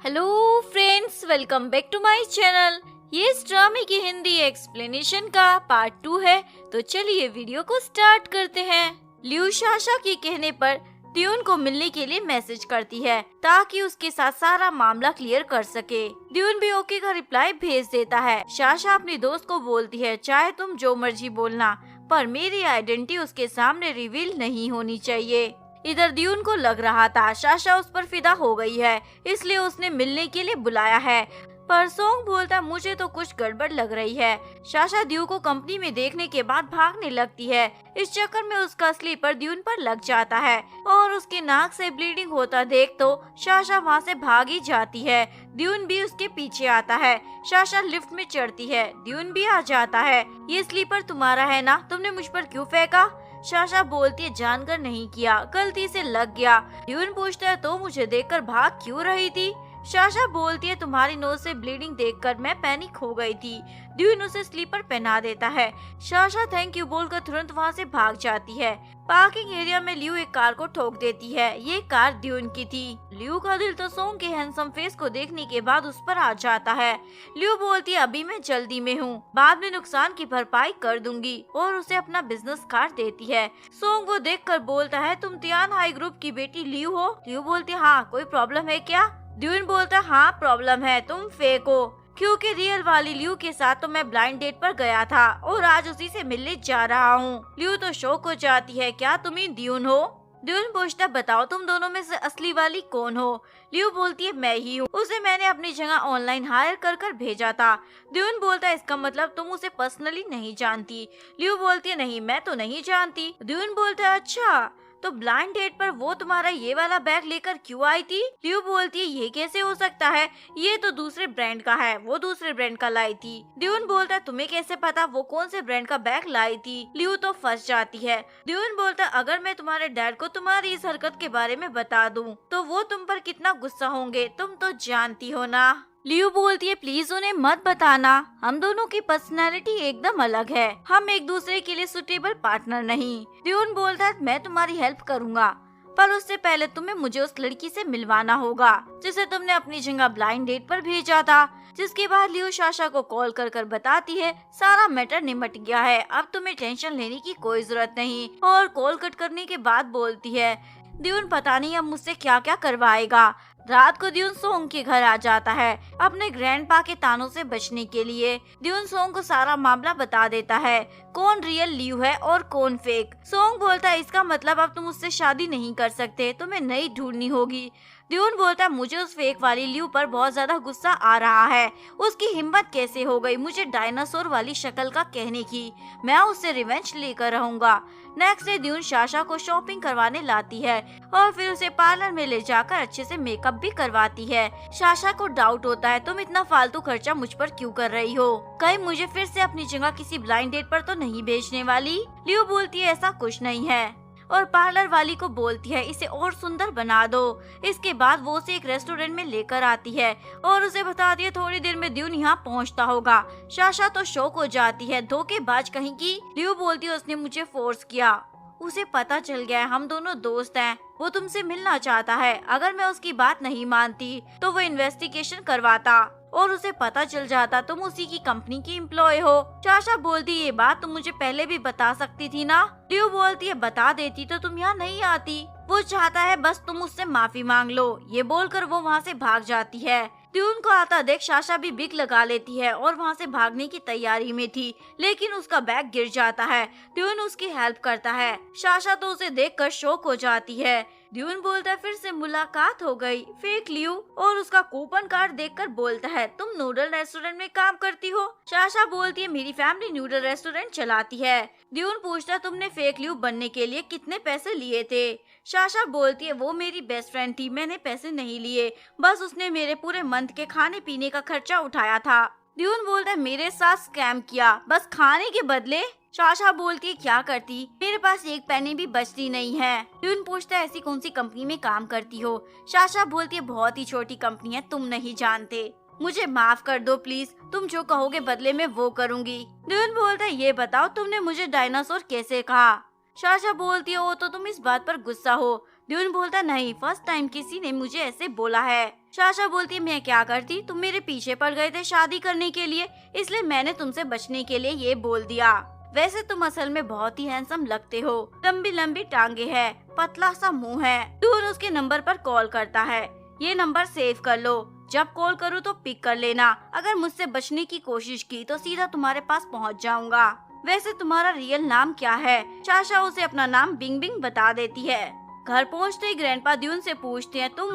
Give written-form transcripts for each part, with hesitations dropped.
Hello friends, welcome back to my channel. ये इस ड्रामे की हिंदी एक्सप्लेनेशन का पार्ट 2 है। तो चलिए वीडियो को स्टार्ट करते हैं। लियू साशा के कहने पर ड्यून को मिलने के लिए मैसेज करती है ताकि उसके साथ सारा मामला क्लियर कर सके। ड्यून भी ओके का रिप्लाई भेज देता है। साशा अपनी दोस्त को बोलती है, चाहे तुम जो मर्जी बोलना, पर मेरी आइडेंटिटी उसके सामने रिवील नहीं होनी चाहिए। इधर ड्यून को लग रहा था साशा उस पर फिदा हो गई है, इसलिए उसने मिलने के लिए बुलाया है। पर सोंग बोलता, मुझे तो कुछ गड़बड़ लग रही है। साशा ड्यू को कंपनी में देखने के बाद भागने लगती है। इस चक्कर में उसका स्लीपर ड्यून पर लग जाता है और उसके नाक से ब्लीडिंग होता देख तो साशा वहाँ से भाग ही जाती है। ड्यून भी उसके पीछे आता है। साशा लिफ्ट में चढ़ती है, ड्यून भी आ जाता है। ये स्लीपर तुम्हारा है ना, तुमने मुझ पर क्यों फेंका? साशा बोलती है, जानकर नहीं किया, गलती से लग गया। ड्यून पूछता है, तो मुझे देखकर भाग क्यों रही थी? साशा बोलती है, तुम्हारी नोज से ब्लीडिंग देखकर मैं पैनिक हो गई थी। ड्यून उसे स्लीपर पहना देता है। साशा थैंक यू बोलकर तुरंत वहाँ से भाग जाती है। पार्किंग एरिया में लियू एक कार को ठोक देती है। ये कार ड्यून की थी। लियू का दिल तो सोंग के हैंडसम फेस को देखने के बाद उस पर आ जाता है। लियू बोलती है, अभी मैं जल्दी में हूँ, बाद में नुकसान की भरपाई कर दूंगी, और उसे अपना बिजनेस कार्ड देती है। सोंग वो देखकर बोलता है, तुम तियान हाई ग्रुप की बेटी लियू हो? लियू बोलती है, हाँ, कोई प्रॉब्लम है क्या? ड्यून बोलता है, हाँ प्रॉब्लम है, तुम फेक हो, क्योंकि रियल वाली लियू के साथ तो मैं ब्लाइंड डेट पर गया था और आज उसी से मिलने जा रहा हूँ। लियू तो शॉक हो जाती है, क्या तुम ही ड्यून हो? ड्यून पूछता, बताओ तुम दोनों में से असली वाली कौन हो? लियू बोलती है, मैं ही हूँ, उसे मैंने अपनी जगह ऑनलाइन हायर कर भेजा था। ड्यून बोलता है, इसका मतलब तुम उसे पर्सनली नहीं जानती? लियू बोलती है, नहीं, मैं तो नहीं जानती। ड्यून बोलता है, अच्छा, तो ब्लाइंड डेट पर वो तुम्हारा ये वाला बैग लेकर क्यों आई थी? लियू बोलती है, ये कैसे हो सकता है, ये तो दूसरे ब्रांड का है, वो दूसरे ब्रांड का लाई थी। ड्यून बोलता है, तुम्हें कैसे पता वो कौन से ब्रांड का बैग लाई थी? लियू तो फंस जाती है। ड्यून बोलता है, अगर मैं तुम्हारे डैड को तुम्हारी इस हरकत के बारे में बता दूं, तो वो तुम पर कितना गुस्सा होंगे, तुम तो जानती हो ना। लियू बोलती है, प्लीज उन्हें मत बताना, हम दोनों की पर्सनैलिटी एकदम अलग है, हम एक दूसरे के लिए सुटेबल पार्टनर नहीं। ड्यून बोलता है, मैं तुम्हारी हेल्प करूंगा, पर उससे पहले तुम्हें मुझे उस लड़की से मिलवाना होगा जिसे तुमने अपनी जगह ब्लाइंड डेट पर भेजा था। जिसके बाद लियू साशा को कॉल कर बताती है, सारा मैटर निमट गया है, अब तुम्हें टेंशन लेने की कोई जरूरत नहीं। और कॉल कट करने के बाद बोलती है, ड्यून पता नहीं अब मुझसे क्या क्या करवाएगा। रात को ड्यून सोंग के घर आ जाता है अपने ग्रैंडपा के तानों से बचने के लिए। ड्यून सोंग को सारा मामला बता देता है, कौन रियल लियू है और कौन फेक। सोंग बोलता है, इसका मतलब अब तुम उससे शादी नहीं कर सकते, तुम्हें नई ढूंढनी होगी। ड्यून बोलता है, मुझे उस फेक वाली लियू पर बहुत ज्यादा गुस्सा आ रहा है, उसकी हिम्मत कैसे हो गई मुझे डायनासोर वाली शक्ल का कहने की, मैं उससे रिवेंज लेकर रहूंगा। नेक्स्ट डे ड्यून साशा को शॉपिंग करवाने लाती है और फिर उसे पार्लर में ले जाकर अच्छे से मेकअप भी करवाती है। साशा को डाउट होता है, तुम इतना फालतू खर्चा मुझ पर क्यों कर रही हो, कहीं मुझे फिर से अपनी जगह किसी ब्लाइंड डेट पर तो नहीं भेजने वाली? लियू बोलती है, ऐसा कुछ नहीं है, और पार्लर वाली को बोलती है, इसे और सुंदर बना दो। इसके बाद वो उसे एक रेस्टोरेंट में लेकर आती है और उसे बताती है थोड़ी देर में ड्यून यहाँ पहुँचता होगा। साशा तो शॉक हो जाती है, धोखेबाज कहीं की। लियू बोलती है, उसने मुझे फोर्स किया, उसे पता चल गया है हम दोनों दोस्त हैं, वो तुमसे मिलना चाहता है, अगर मैं उसकी बात नहीं मानती तो वो इन्वेस्टिगेशन करवाता और उसे पता चल जाता तुम उसी की कंपनी की एम्प्लॉय हो। साशा बोलती, ये बात तुम मुझे पहले भी बता सकती थी ना? लियू बोलती है, बता देती तो तुम यहाँ नहीं आती, वो चाहता है बस तुम उससे माफी मांग लो। ये बोलकर वो वहाँ से भाग जाती है। ड्यून को आता देख साशा भी बिग लगा लेती है और वहाँ से भागने की तैयारी में थी, लेकिन उसका बैग गिर जाता है। ड्यून उसकी हेल्प करता है। साशा तो उसे देखकर शॉक हो जाती है। ड्यून बोलता है, फिर से मुलाकात हो गई। फेक लियू और उसका कूपन कार्ड देखकर बोलता है, तुम नूडल रेस्टोरेंट में काम करती हो? साशा बोलती है, मेरी फैमिली नूडल रेस्टोरेंट चलाती है। ड्यून पूछता, तुमने फेक लियू बनने के लिए कितने पैसे लिए थे? साशा बोलती है, वो मेरी बेस्ट फ्रेंड थी, मैंने पैसे नहीं लिए, बस उसने मेरे पूरे मंथ के खाने पीने का खर्चा उठाया था। ड्यून बोलता है, मेरे साथ स्कैम किया, बस खाने के बदले? साशा बोलती है, क्या करती, मेरे पास एक पैनी भी बचती नहीं है। ड्यून पूछता है, ऐसी कौन सी कंपनी में काम करती हो? साशा बोलती है, बहुत ही छोटी कंपनी है, तुम नहीं जानते, मुझे माफ कर दो प्लीज, तुम जो कहोगे बदले में वो करूंगी। ड्यून बोलता है, ये बताओ तुमने मुझे डायनासोर कैसे कहा? साशा बोलती है, वो तो तुम इस बात पर गुस्सा हो। ड्यून बोलता, नहीं, फर्स्ट टाइम किसी ने मुझे ऐसे बोला है। साशा बोलती है मैं क्या करती, तुम मेरे पीछे पड़ गए थे शादी करने के लिए, इसलिए मैंने तुमसे बचने के लिए ये बोल दिया। वैसे तुम असल में बहुत ही हैंडसम लगते हो, लंबी लंबी टांगे है, पतला सा मुंह है। ड्यून उसके नंबर पर कॉल करता है, ये नंबर सेव कर लो, जब कॉल करूँ तो पिक कर लेना। अगर मुझसे बचने की कोशिश की तो सीधा तुम्हारे पास पहुँच जाऊंगा। वैसे तुम्हारा रियल नाम क्या है? साशा उसे अपना नाम बिंग बिंग बता देती है। घर पहुंचते ही ग्रैंडपा ड्यून से पूछते हैं तुम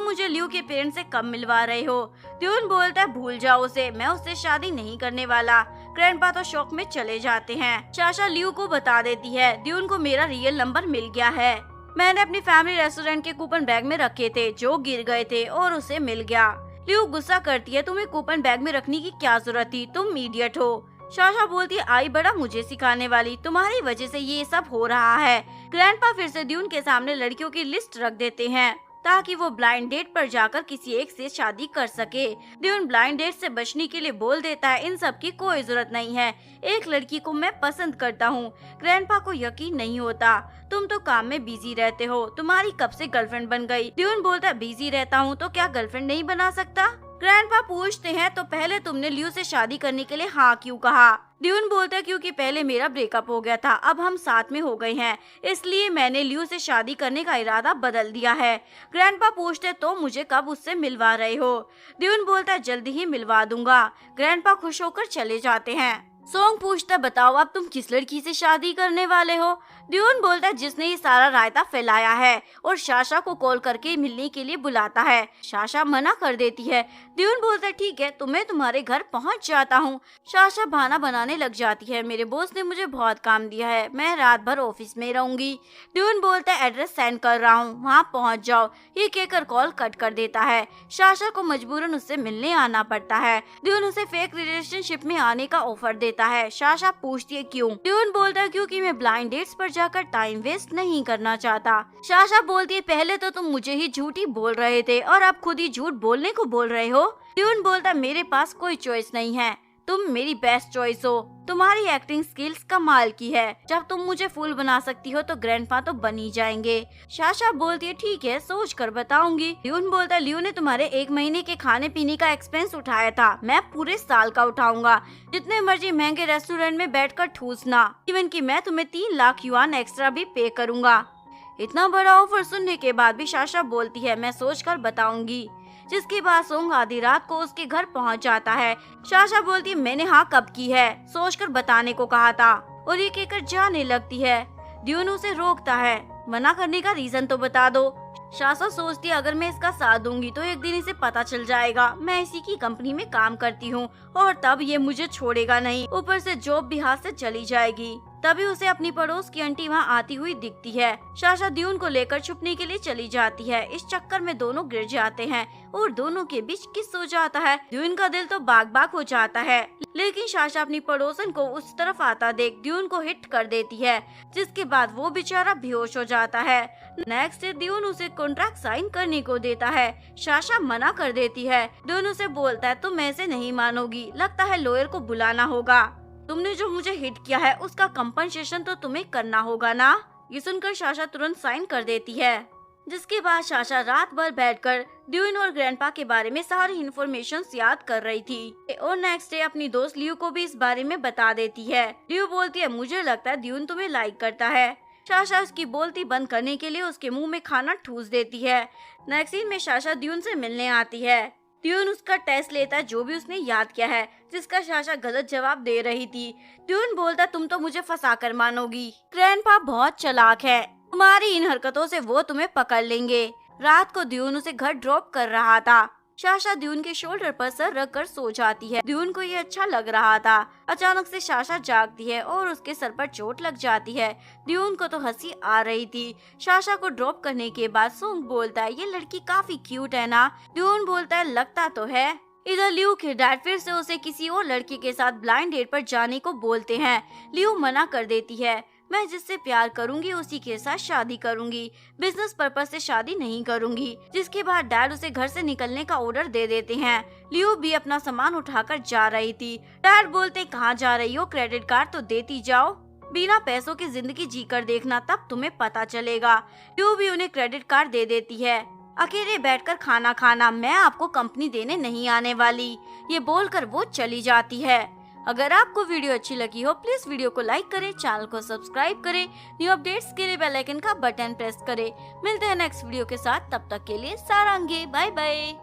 मुझे ल्यू के पेरेंट्स से कब मिलवा रहे हो? ड्यून बोलता है भूल जाओ उसे, मैं उससे शादी नहीं करने वाला। ग्रैंडपा तो शॉक में चले जाते हैं। साशा ल्यू को बता देती है ड्यून को मेरा रियल नंबर मिल गया है, मैंने अपनी फैमिली रेस्टोरेंट के कूपन बैग में रखे थे जो गिर गए थे और उसे मिल गया। ल्यू गुस्सा करती है तुम्हें कूपन बैग में रखने की क्या जरूरत थी, तुम इडियट हो। साशा बोलती है आई बड़ा मुझे सिखाने वाली, तुम्हारी वजह से ये सब हो रहा है। ग्रैंडपा फिर से ड्यून के सामने लड़कियों की लिस्ट रख देते हैं ताकि वो ब्लाइंड डेट पर जाकर किसी एक से शादी कर सके। ड्यून ब्लाइंड डेट से बचने के लिए बोल देता है इन सब की कोई जरूरत नहीं है, एक लड़की को मैं पसंद करता हूँ। ग्रैंडपा को यकीन नहीं होता, तुम तो काम में बिजी रहते हो, तुम्हारी कब से गर्लफ्रेंड बन गई? ड्यून बोलता बिजी रहता हूँ तो क्या गर्लफ्रेंड नहीं बना सकता? ग्रैंडपा पूछते हैं तो पहले तुमने ल्यू से शादी करने के लिए हाँ क्यों कहा? ड्यून बोलता है क्योंकि पहले मेरा ब्रेकअप हो गया था, अब हम साथ में हो गए हैं, इसलिए मैंने ल्यू से शादी करने का इरादा बदल दिया है। ग्रैंडपा पूछते तो मुझे कब उससे मिलवा रहे हो? ड्यून बोलता है जल्दी ही मिलवा दूंगा। ग्रैंडपा खुश होकर चले जाते हैं। सोंग पूछता बताओ अब तुम किस लड़की से शादी करने वाले हो? ड्यून बोलता है जिसने ये सारा रायता फैलाया है और साशा को कॉल करके मिलने के लिए बुलाता है। साशा मना कर देती है। ड्यून बोलता है ठीक है तुम्हें तुम्हारे घर पहुंच जाता हूँ। साशा बहाना बनाने लग जाती है मेरे बॉस ने मुझे बहुत काम दिया है, मैं रात भर ऑफिस में रहूंगी। ड्यून बोलता है एड्रेस सेंड कर रहा हूँ, वहाँ पहुँच जाओ। ये कहकर कॉल कट कर देता है। साशा को मजबूरन उससे मिलने आना पड़ता है। ड्यून उसे फेक रिलेशनशिप में आने का ऑफर देता है। साशा पूछती है क्यों? ड्यून बोलता है क्योंकि मैं ब्लाइंड डेट्स पर जाकर टाइम वेस्ट नहीं करना चाहता। साशा बोलती है पहले तो तुम मुझे ही झूठी बोल रहे थे और अब खुद ही झूठ बोलने को बोल रहे हो। ड्यून बोलता मेरे पास कोई चॉइस नहीं है, तुम मेरी बेस्ट चॉइस हो, तुम्हारी एक्टिंग स्किल्स कमाल की है, जब तुम मुझे फूल बना सकती हो तो ग्रैंडपा तो बन ही जाएंगे। साशा बोलती है ठीक है सोच कर बताऊंगी। ड्यून बोलता है ल्यू ने तुम्हारे 1 महीने के खाने पीने का एक्सपेंस उठाया था, मैं पूरे साल का उठाऊंगा, जितने मर्जी महंगे रेस्टोरेंट में बैठकर ठूसना, इवन कि मैं तुम्हें 3 लाख युआन एक्स्ट्रा भी पे करूंगा। इतना बड़ा ऑफर सुनने के बाद भी साशा बोलती है मैं सोच कर बताऊंगी। जिसके बाद सोंग आधी रात को उसके घर पहुंच जाता है। साशा बोलती है मैंने हाँ कब की है, सोचकर बताने को कहा था, और ये कहकर जाने लगती है। ड्यून उसे रोकता है, मना करने का रीजन तो बता दो। साशा सोचती है अगर मैं इसका साथ दूंगी तो एक दिन इसे पता चल जाएगा मैं इसी की कंपनी में काम करती हूँ और तब ये मुझे छोड़ेगा नहीं, ऊपर से जॉब भी हाथ से चली जाएगी। तभी उसे अपनी पड़ोस की आंटी वहाँ आती हुई दिखती है। साशा ड्यून को लेकर छुपने के लिए चली जाती है। इस चक्कर में दोनों गिर जाते हैं और दोनों के बीच किस हो जाता है। ड्यून का दिल तो बाग बाग हो जाता है, लेकिन साशा अपनी पड़ोसन को उस तरफ आता देख ड्यून को हिट कर देती है, जिसके बाद वो बेचारा बेहोश हो जाता है। नेक्स्ट डे ड्यून उसे कॉन्ट्रैक्ट साइन करने को देता है। साशा मना कर देती है। ड्यून उसे बोलता है तुम ऐसे नहीं मानोगी, लगता है लॉयर को बुलाना होगा, तुमने जो मुझे हिट किया है उसका कंपनसेशन तो तुम्हें करना होगा ना। ये सुनकर साशा तुरंत साइन कर देती है। जिसके बाद साशा रात भर बैठकर ड्यून और ग्रैंडपा के बारे में सारी इन्फॉर्मेशन याद कर रही थी और नेक्स्ट डे अपनी दोस्त ल्यू को भी इस बारे में बता देती है। ल्यू बोलती है मुझे लगता है ड्यून तुम्हें लाइक करता है। साशा उसकी बोलती बंद करने के लिए उसके मुंह में खाना ठूस देती है। नेक्स्ट सीन में साशा ड्यून से मिलने आती है। ड्यून उसका टेस्ट लेता है जो भी उसने याद किया है, जिसका साशा गलत जवाब दे रही थी। ड्यून बोलता तुम तो मुझे फंसा कर मानोगी, ग्रैंडपा बहुत चालाक है, तुम्हारी इन हरकतों से वो तुम्हें पकड़ लेंगे। रात को ड्यून उसे घर ड्रॉप कर रहा था। साशा ड्यून के शोल्डर पर सर रख कर सो जाती है। ड्यून को ये अच्छा लग रहा था। अचानक से साशा जागती है और उसके सर पर चोट लग जाती है। ड्यून को तो हंसी आ रही थी। साशा को ड्रॉप करने के बाद सोंग बोलता है ये लड़की काफी क्यूट है ना। ड्यून बोलता है लगता तो है। इधर ल्यू के डैड फिर से उसे किसी और लड़की के साथ ब्लाइंड डेट पर जाने को बोलते हैं। ल्यू मना कर देती है, मैं जिससे प्यार करूंगी उसी के साथ शादी करूंगी, बिजनेस पर्पस से शादी नहीं करूंगी। जिसके बाद डैड उसे घर से निकलने का ऑर्डर दे देते हैं। ल्यू भी अपना सामान उठाकर जा रही थी। डैड बोलते कहाँ जा रही हो, क्रेडिट कार्ड तो देती जाओ, बिना पैसों की जिंदगी जीकर देखना तब तुम्हें पता चलेगा। ल्यू भी उन्हें क्रेडिट कार्ड दे देती है। अकेले बैठकर खाना खाना, मैं आपको कंपनी देने नहीं आने वाली। ये बोलकर वो चली जाती है। अगर आपको वीडियो अच्छी लगी हो प्लीज वीडियो को लाइक करें, चैनल को सब्सक्राइब करें, न्यू अपडेट्स के लिए बेल आइकन का बटन प्रेस करें। मिलते हैं नेक्स्ट वीडियो के साथ, तब तक के लिए सारांगे, बाय बाय।